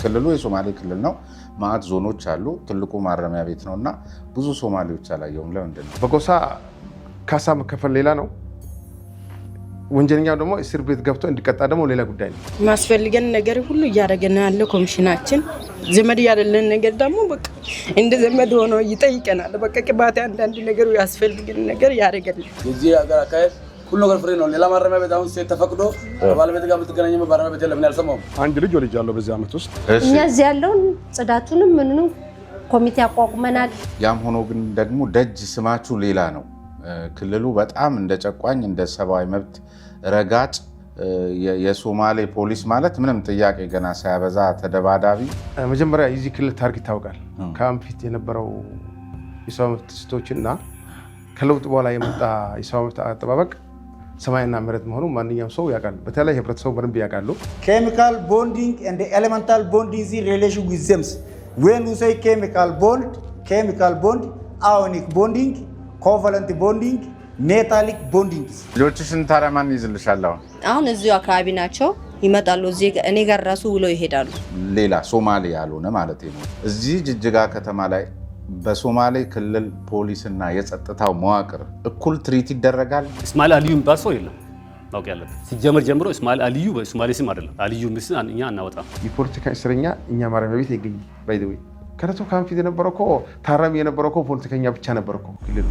ክልሉ የሶማሌ ክልል ነው። ማዕት ዞኖች አሉ። ትልቁ ማረሚያ ቤት ነውና ብዙ ሶማሌዎች አላየውም። ለምንድን ነው? በጎሳ ካሳ መከፈል ሌላ ነው። ወንጀለኛው ደግሞ እስር ቤት ገብቶ እንዲቀጣ ደግሞ ሌላ ጉዳይ ነው። ማስፈልገን ነገር ሁሉ እያደረገን ያለው ኮሚሽናችን ዘመድ ያደለን ነገር ደግሞ በቃ እንደ ዘመድ ሆኖ ይጠይቀናል። በቃ ቅባት አንዳንድ ነገር ያስፈልገን ነገር ያደርጋል። የዚህ ሀገር አካሄድ ሁሉ ነገር ፍሬ ነው። ሌላ ማረሚያ ቤት አሁን ሴት ተፈቅዶ ባለቤት ጋር የምትገናኘው ማረሚያ ቤት ለምን ያልሰማው? አንድ ልጅ ወልጃለሁ በዚህ ዓመት ውስጥ። እኛ እዚህ ያለውን ጽዳቱንም ምንንም ኮሚቴ አቋቁመናል። ያም ሆኖ ግን ደግሞ ደጅ ስማችሁ ሌላ ነው። ክልሉ በጣም እንደ ጨቋኝ እንደ ሰብአዊ መብት ረጋጭ የሶማሌ ፖሊስ ማለት ምንም ጥያቄ ገና ሳያበዛ ተደባዳቢ። መጀመሪያ የዚህ ክልል ታሪክ ይታወቃል። ከአሁን ፊት የነበረው የሰብአዊ መብት ጥሰቶችና ከለውጥ በኋላ የመጣ የሰብአዊ መብት አጠባበቅ ሰማይና መሬት መሆኑ ማንኛውም ሰው ያውቃል። በተለይ ህብረተሰቡ በደንብ ያውቃሉ። ኬሚካል ቦንዲንግ ኤንድ ኤሌመንታል ቦንዲንግ ኢዝ ሪሌሽን ዊዝ ዘምስ ዌን ዊ ሴይ ኬሚካል ቦንድ አዮኒክ ቦንዲንግ ኮቫለንት ቦንዲንግ ሜታሊክ ቦንዲንግ። ልጆችሽን ታዲያ ማን ይዝልሻል? አሁን እዚሁ አካባቢ ናቸው፣ ይመጣሉ። እዚህ እኔ ጋር ራሱ ውለው ይሄዳሉ። ሌላ ሶማሌ ያልሆነ ማለት ነው። እዚህ ጅጅጋ ከተማ ላይ በሶማሌ ክልል ፖሊስና የጸጥታው መዋቅር እኩል ትሪት ይደረጋል። እስማኤል አልዩ የሚባል ሰው የለም ማወቅ ያለብን። ሲጀመር ጀምሮ እስማኤል አልዩ በሶማሌ ስም አይደለም። አልዩ ምስል እኛ እናወጣም። የፖለቲካ እስረኛ እኛ ማረሚያ ቤት ይገኝ ባይ ዘ ወይ ከረቶ ካንፊት የነበረው እኮ ታራሚ የነበረው እኮ ፖለቲከኛ ብቻ ነበር እኮ ክልል